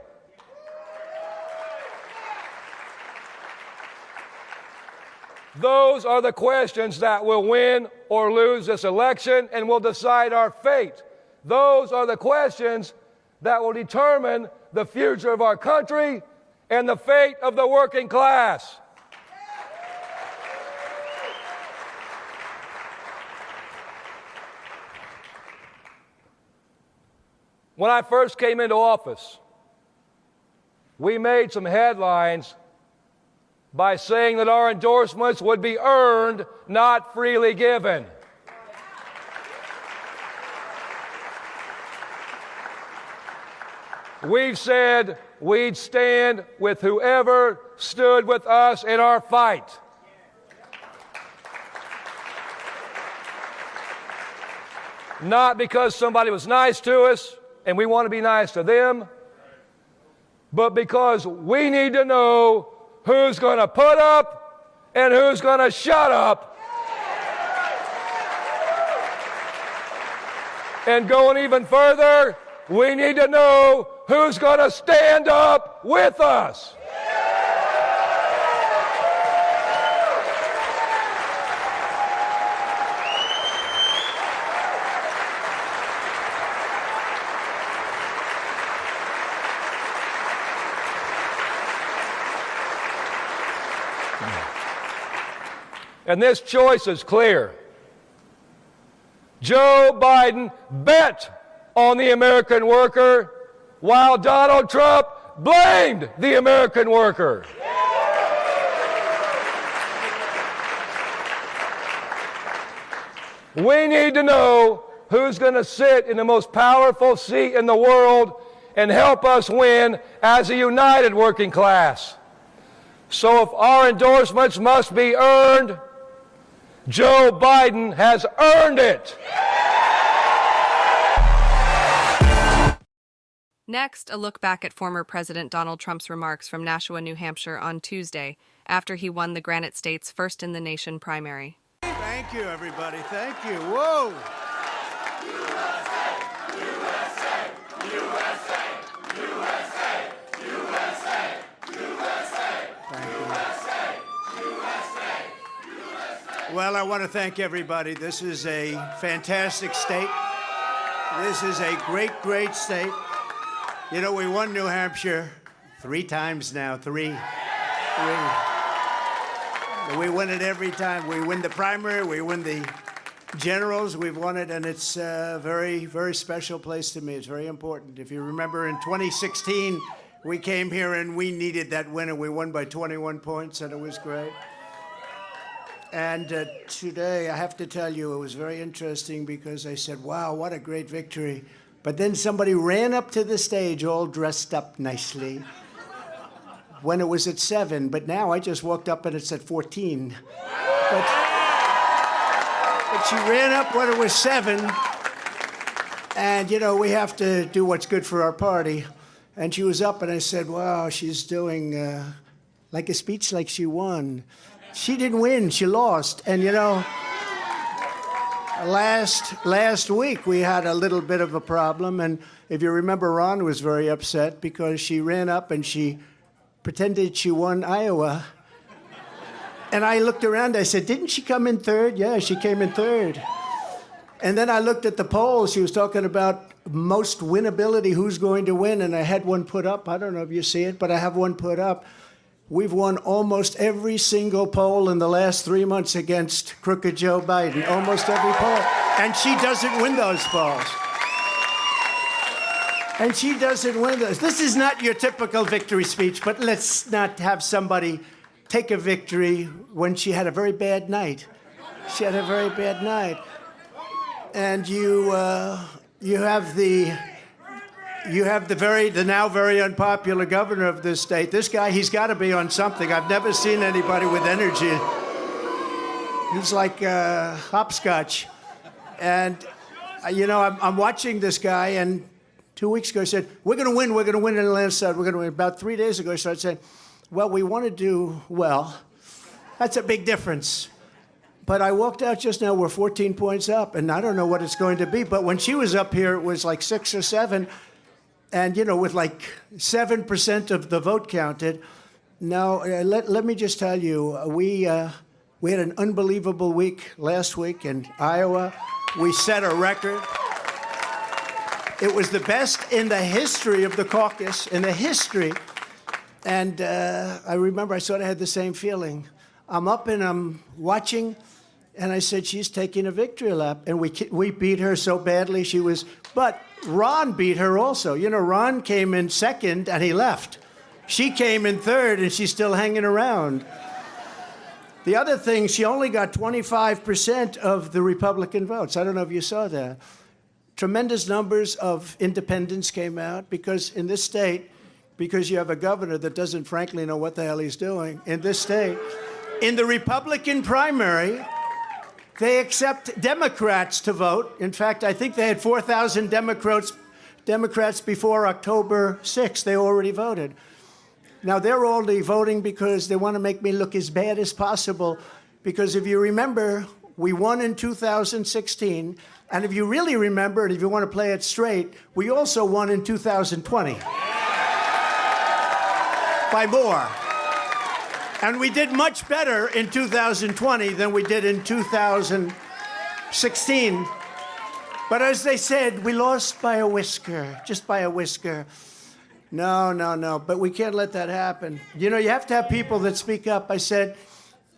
Those are the questions that will win or lose this election and will decide our fate. Those are the questions that will determine the future of our country and the fate of the working class. When I first came into office, we made some headlines by saying that our endorsements would be earned, not freely given. We've said we'd stand with whoever stood with us in our fight. Not because somebody was nice to us and we want to be nice to them, but because we need to know who's going to put up and who's going to shut up. And going even further, we need to know who's going to stand up with us. And this choice is clear. Joe Biden bet on the American worker, while Donald Trump blamed the American worker. We need to know who's going to sit in the most powerful seat in the world and help us win as a united working class. So if our endorsements must be earned, Joe Biden has earned it. Next, a look back at former President Donald Trump's remarks from Nashua, New Hampshire on Tuesday after he won the Granite State's first-in-the-nation primary. Thank you, everybody. Thank you. Whoa. USA, USA, USA, USA, USA, USA, USA, USA. Well, I want to thank everybody. This is a fantastic state. This is a great, great state. You know, we won New Hampshire 3 times now. Three. We win it every time. We win the primary, we win the generals, we've won it, and it's a very, very special place to me. It's very important. If you remember, in 2016, we came here and we needed that win, and we won by 21 points, and it was great. And today, I have to tell you, it was very interesting because I said, wow, what a great victory. But then somebody ran up to the stage all dressed up nicely when it was at 7, but now I just walked up and it's at 14. But she ran up when it was 7, and, you know, we have to do what's good for our party. And she was up, and I said, wow, she's doing like a speech like she won. She didn't win, she lost. And, you know, last week we had a little bit of a problem, and if you remember, Ron was very upset because she ran up and she pretended she won Iowa. And I looked around, I said, didn't she come in 3rd? Yeah, she came in 3rd. And then I looked at the polls. She was talking about most winnability, who's going to win, and I had one put up. I don't know if you see it, but I have one put up. We've won almost every single poll in the last 3 months against crooked Joe Biden, almost every poll. And she doesn't win those polls. And she doesn't win those. This is not your typical victory speech, but let's not have somebody take a victory when she had a very bad night. She had a very bad night. And you have the now very unpopular governor of this state. This guy, he's got to be on something. I've never seen anybody with energy. He's like hopscotch. And, you know, I'm watching this guy, and 2 weeks ago, he said, we're going to win in the landslide, we're going to win. About 3 days ago, he started saying, well, we want to do well. That's a big difference. But I walked out just now, we're 14 points up, and I don't know what it's going to be. But when she was up here, it was like 6 or 7, and, you know, with like 7% of the vote counted. Now, let me just tell you, we had an unbelievable week last week in Iowa. We set a record. It was the best in the history of the caucus, in the history. And I remember I sort of had the same feeling. I'm up and I'm watching, and I said, she's taking a victory lap. And we beat her so badly, but Ron beat her also. You know, Ron came in 2nd and he left. She came in 3rd and she's still hanging around. The other thing, she only got 25% of the Republican votes. I don't know if you saw that. Tremendous numbers of independents came out because in this state, because you have a governor that doesn't frankly know what the hell he's doing, in this state, in the Republican primary, they accept Democrats to vote. In fact, I think they had 4,000 Democrats before October 6th. They already voted. Now, they're only voting because they want to make me look as bad as possible. Because if you remember, we won in 2016. And if you really remember, and if you want to play it straight, we also won in 2020. By more. And we did much better in 2020 than we did in 2016. But as they said, we lost by a whisker, just by a whisker. No. But we can't let that happen. You know, you have to have people that speak up. I said,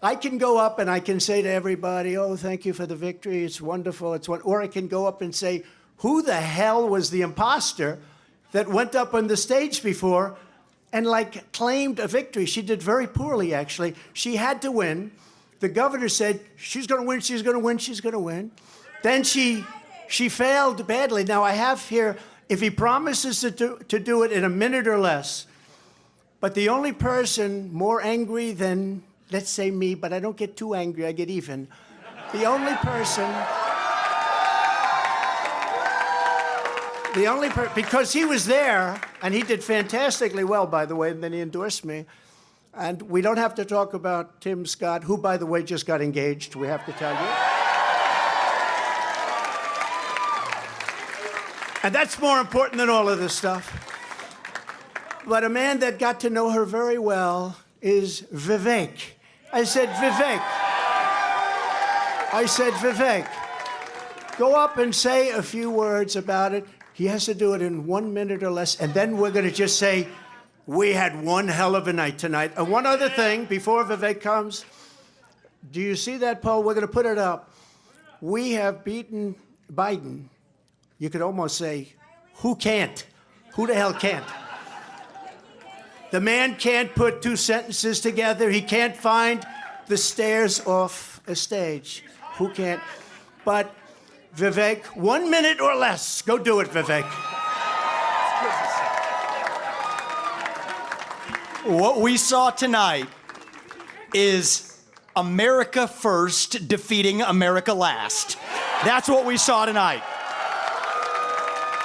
I can go up and I can say to everybody, oh, thank you for the victory. It's wonderful. Or I can go up and say, who the hell was the imposter that went up on the stage before and like claimed a victory? She did very poorly, actually. She had to win. The governor said, she's going to win, she's going to win, she's going to win. Then she failed badly. Now I have here, if he promises to do it in a minute or less, but the only person more angry than, let's say me, but I don't get too angry, I get even. The only person, because he was there, and he did fantastically well, by the way, and then he endorsed me. And we don't have to talk about Tim Scott, who, by the way, just got engaged, we have to tell you. And that's more important than all of this stuff. But a man that got to know her very well is Vivek. I said, Vivek, go up and say a few words about it. He has to do it in 1 minute or less, and then we're going to just say, we had one hell of a night tonight. And one other thing, before Vivek comes, do you see that poll? We're going to put it up. We have beaten Biden. You could almost say, who can't? Who the hell can't? The man can't put two sentences together. He can't find the stairs off a stage. Who can't? But Vivek, 1 minute or less. Go do it, Vivek. What we saw tonight is America first defeating America last. That's what we saw tonight.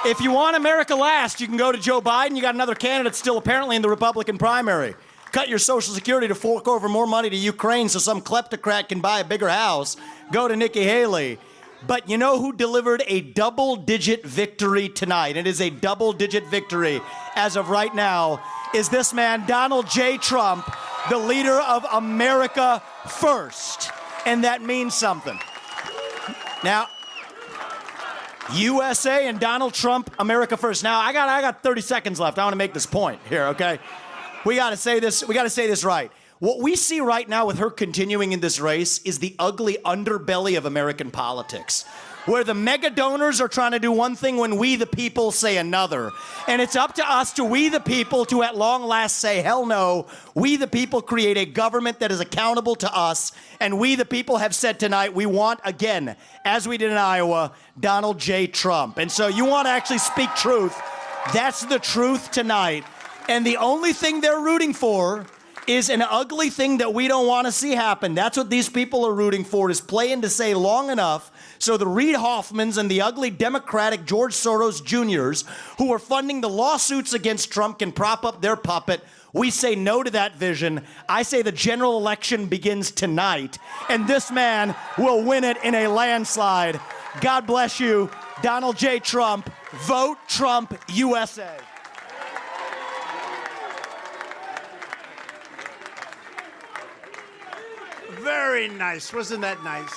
If you want America last, you can go to Joe Biden. You got another candidate still apparently in the Republican primary. Cut your Social Security to fork over more money to Ukraine so some kleptocrat can buy a bigger house. Go to Nikki Haley. But you know who delivered a double-digit victory tonight? It is a double-digit victory as of right now. Is this man, Donald J. Trump, the leader of America First. And that means something. Now, USA and Donald Trump, America First. Now, I got 30 seconds left. I want to make this point here, okay? We got to say this right. What we see right now with her continuing in this race is the ugly underbelly of American politics, where the mega donors are trying to do one thing when we the people say another. And it's up to us, we the people, to at long last say, hell no. We the people create a government that is accountable to us. And we the people have said tonight, we want, again, as we did in Iowa, Donald J. Trump. And so you want to actually speak truth. That's the truth tonight. And the only thing they're rooting for is an ugly thing that we don't want to see happen. That's what these people are rooting for, is playing to say long enough so the Reid Hoffmans and the ugly Democratic George Soros Jr.'s who are funding the lawsuits against Trump can prop up their puppet. We say no to that vision. I say the general election begins tonight, and this man will win it in a landslide. God bless you, Donald J. Trump. Vote Trump, USA. Very nice. Wasn't that nice?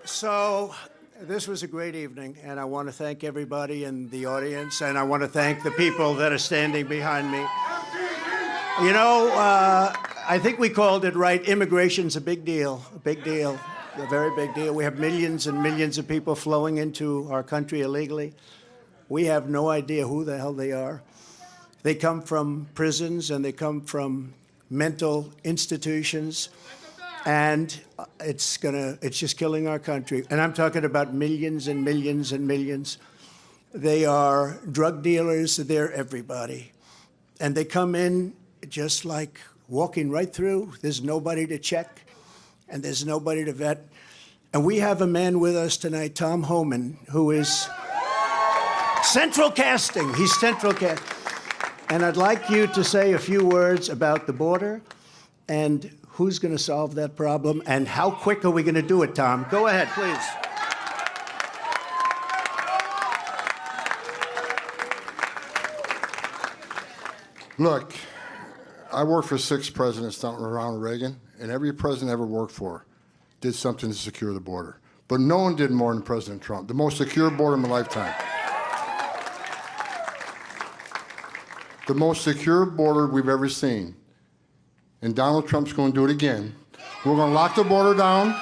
So this was a great evening, and I want to thank everybody in the audience, and I want to thank the people that are standing behind me. You know, I think we called it right. Immigration's a big deal, a very big deal. We have millions and millions of people flowing into our country illegally. We have no idea who the hell they are. They come from prisons, and they come from mental institutions, and it's just killing our country. And I'm talking about millions and millions and millions. They are drug dealers, they're everybody. And they come in just like walking right through. There's nobody to check, and there's nobody to vet. And we have a man with us tonight, Tom Homan, who is central casting. He's central casting. And I'd like you to say a few words about the border and who's going to solve that problem and how quick are we going to do it, Tom? Go ahead, please. Look, I worked for 6 presidents, not Ronald Reagan, and every president I ever worked for did something to secure the border. But no one did more than President Trump, the most secure border in my lifetime. The most secure border we've ever seen. and Donald Trump's going to do it again. We're going to lock the border down,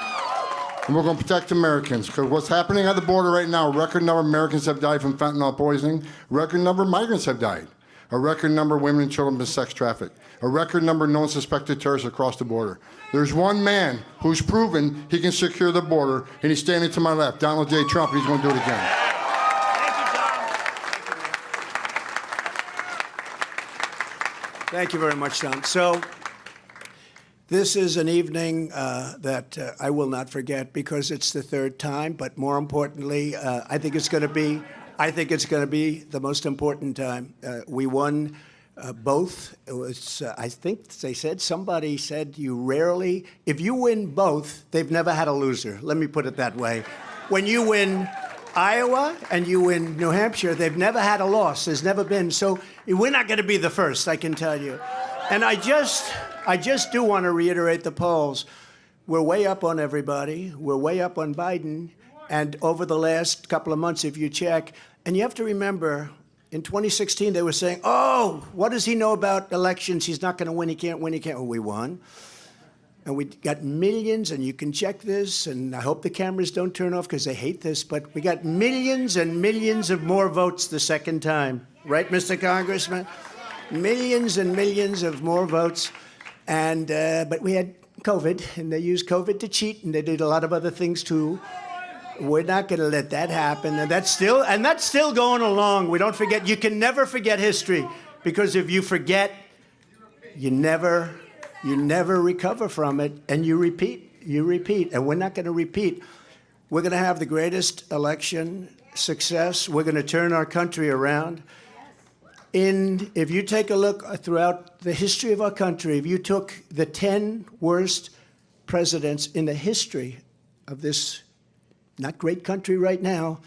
and we're going to protect Americans. Because what's happening at the border right now, a record number of Americans have died from fentanyl poisoning. A record number of migrants have died. A record number of women and children have been sex trafficked. A record number of known suspected terrorists across the border. There's one man who's proven he can secure the border, and he's standing to my left, Donald J. Trump. He's going to do it again. Thank you very much, Shawn. So this is an evening that I will not forget because it's the third time, but more importantly, I think it's going to be the most important time. We won both. It was, I think somebody said if you win both, they've never had a loser. Let me put it that way. When you win Iowa and you win New Hampshire, they've never had a loss. There's never been. So we're not going to be the first, I can tell you. And I just do want to reiterate the polls. We're way up on everybody. We're way up on Biden. And over the last couple of months, if you check, and you have to remember, in 2016, they were saying, oh, what does he know about elections? He's not going to win. He can't win. He can't. Well, we won. And we got millions, and you can check this, and I hope the cameras don't turn off because they hate this, but we got millions and millions of more votes the second time. Right, Mr. Congressman? Millions and millions of more votes. And but we had COVID, and they used COVID to cheat, and they did a lot of other things, too. We're not going to let that happen. And that's still going along. We don't forget. You can never forget history, because if you forget, you never recover from it, and you repeat, and we're not going to repeat. We're going to have the greatest election success. We're going to turn our country around. If you take a look throughout the history of our country, if you took the 10 worst presidents in the history of this not great country right now,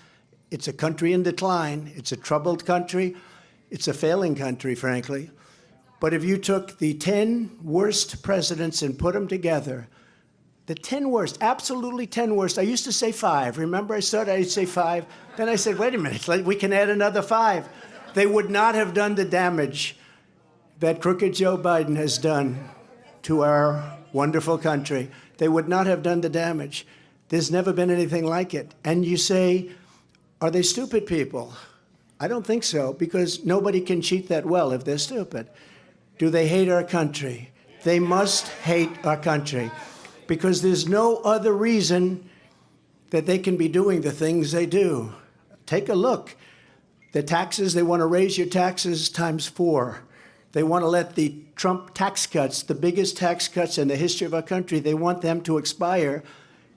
it's a country in decline, it's a troubled country, it's a failing country, frankly. But if you took the 10 worst presidents and put them together, the 10 worst, absolutely 10 worst. I used to say 5. Remember, I'd say 5. Then I said, wait a minute, we can add another 5. They would not have done the damage that crooked Joe Biden has done to our wonderful country. They would not have done the damage. There's never been anything like it. And you say, are they stupid people? I don't think so, because nobody can cheat that well if they're stupid. Do they hate our country? They must hate our country, because there's no other reason that they can be doing the things they do. Take a look. The taxes, they want to raise your taxes times 4. They want to let the Trump tax cuts, the biggest tax cuts in the history of our country, they want them to expire.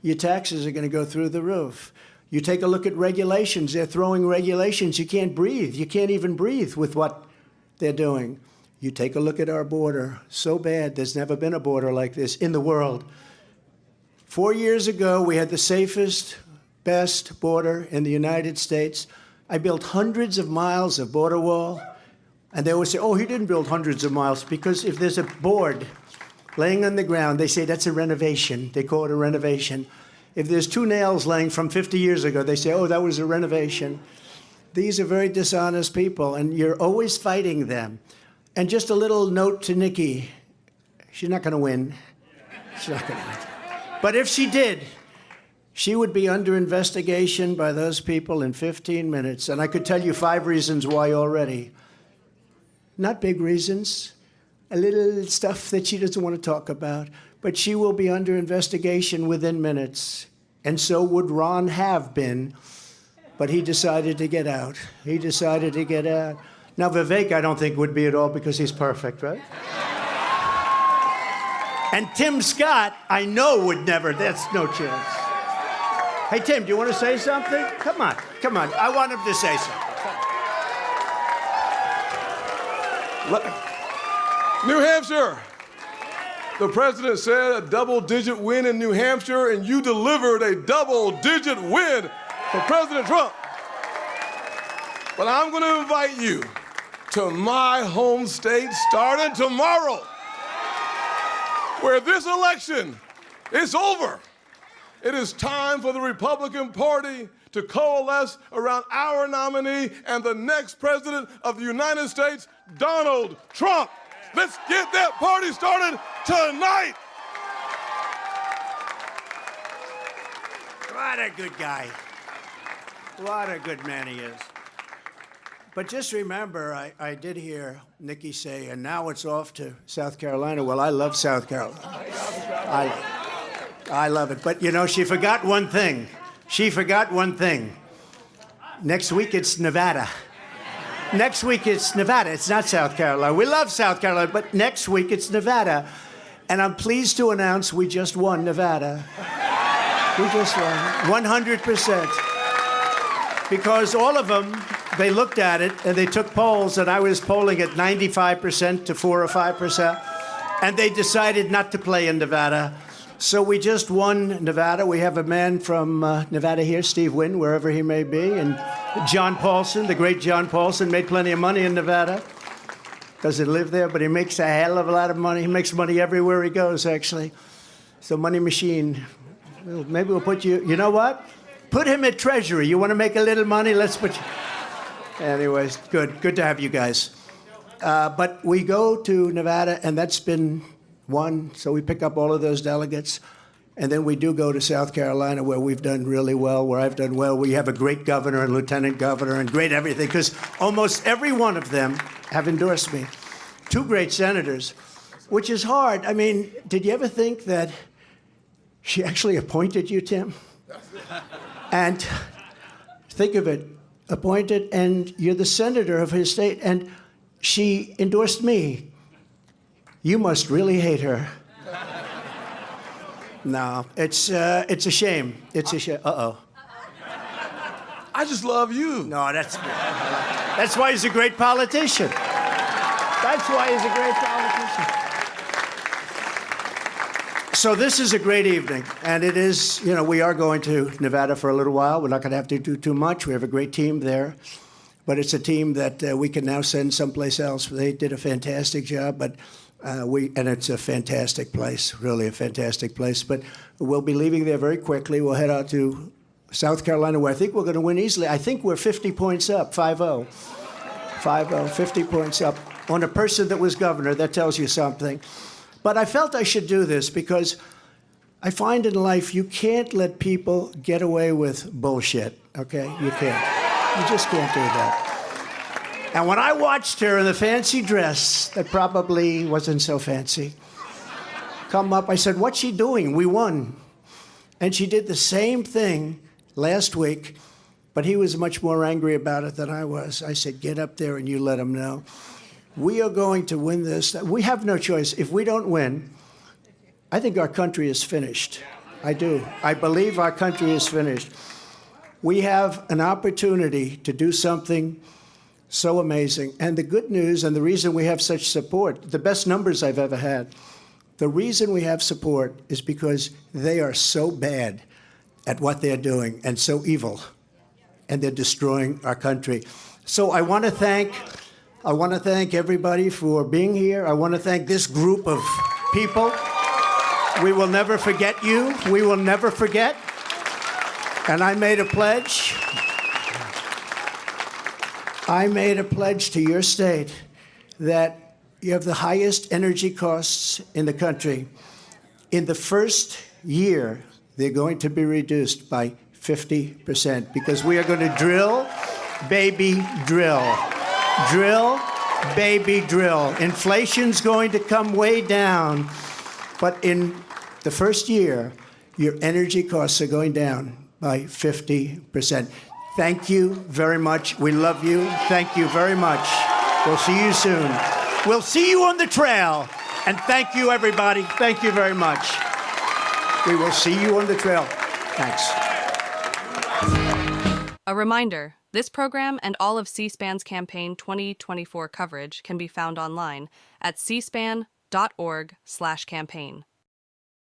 Your taxes are going to go through the roof. You take a look at regulations. They're throwing regulations. You can't breathe. You can't even breathe with what they're doing. You take a look at our border. So bad. There's never been a border like this in the world. 4 years ago, we had the safest, best border in the United States. I built hundreds of miles of border wall. And they always say, oh, he didn't build hundreds of miles, because if there's a board laying on the ground, they say that's a renovation. They call it a renovation. If there's 2 nails laying from 50 years ago, they say, oh, that was a renovation. These are very dishonest people, and you're always fighting them. And just a little note to Nikki. She's not going to win. She's not going to win. But if she did, she would be under investigation by those people in 15 minutes. And I could tell you 5 reasons why already. Not big reasons. A little stuff that she doesn't want to talk about. But she will be under investigation within minutes. And so would Ron have been. But he decided to get out. He decided to get out. Now, Vivek, I don't think would be at all, because he's perfect, right? And Tim Scott, I know would never. That's no chance. Hey, Tim, do you want to say something? Come on. I want him to say something. New Hampshire. The president said a double-digit win in New Hampshire, and you delivered a double-digit win for President Trump. But I'm going to invite you to my home state starting tomorrow, where this election is over. It is time for the Republican Party to coalesce around our nominee and the next president of the United States, Donald Trump. Let's get that party started tonight. What a good guy. What a good man he is. But just remember, I did hear Nikki say, and now it's off to South Carolina. Well, I love South Carolina. I love it. But, you know, she forgot one thing. Next week, it's Nevada. Next week, it's Nevada. It's not South Carolina. We love South Carolina, but next week, it's Nevada. And I'm pleased to announce we just won Nevada. We just won 100%. Because all of them, they looked at it and they took polls, and I was polling at 95% to 4 or 5%, and they decided not to play in Nevada. So we just won Nevada. We have a man from Nevada here, Steve Wynn, wherever he may be, and John Paulson, the great John Paulson, made plenty of money in Nevada. Doesn't live there, but he makes a hell of a lot of money. He makes money everywhere he goes, actually. So money machine. Well, maybe we'll put you know what? Put him at Treasury. You want to make a little money? Let's put you. Anyways, good to have you guys. But we go to Nevada, and that's been won, so we pick up all of those delegates. And then we do go to South Carolina, where we've done really well, where I've done well. We have a great governor and lieutenant governor and great everything, because almost every one of them have endorsed me. 2 great senators, which is hard. I mean, did you ever think that she actually appointed you, Tim? And think of it, appointed, and you're the senator of his state, and she endorsed me. You must really hate her. No, it's a shame. It's a shame. Uh-oh. I just love you. No, that's why he's a great politician. That's why he's a great politician. So this is a great evening, and it is, you know, we are going to Nevada for a little while. We're not going to have to do too much. We have a great team there, but it's a team that we can now send someplace else. They did a fantastic job, but and it's a fantastic place, really a fantastic place. But we'll be leaving there very quickly. We'll head out to South Carolina, where I think we're going to win easily. I think we're 50 points up, 5-0. 5-0, 50 points up on a person that was governor. That tells you something. But I felt I should do this because I find in life you can't let people get away with bullshit, okay? You can't. You just can't do that. And when I watched her in the fancy dress that probably wasn't so fancy come up, I said, what's she doing? We won. And she did the same thing last week, but he was much more angry about it than I was. I said, get up there and you let him know. We are going to win this. We have no choice. If we don't win, I think our country is finished. I do. I believe our country is finished. We have an opportunity to do something so amazing. And the good news, and the reason we have such support, the best numbers I've ever had, the reason we have support is because they are so bad at what they're doing and so evil, and they're destroying our country. So I want to thank everybody for being here. I want to thank this group of people. We will never forget you. We will never forget. And I made a pledge. I made a pledge to your state that you have the highest energy costs in the country. In the first year, they're going to be reduced by 50% because we are going to drill, baby, drill. Drill, baby, drill. Inflation's going to come way down, but in the first year, your energy costs are going down by 50%. Thank you very much. We love you. Thank you very much. We'll see you soon. We'll see you on the trail. And thank you, everybody. Thank you very much. We will see you on the trail. Thanks. A reminder, this program and all of C-SPAN's campaign 2024 coverage can be found online at cspan.org/campaign.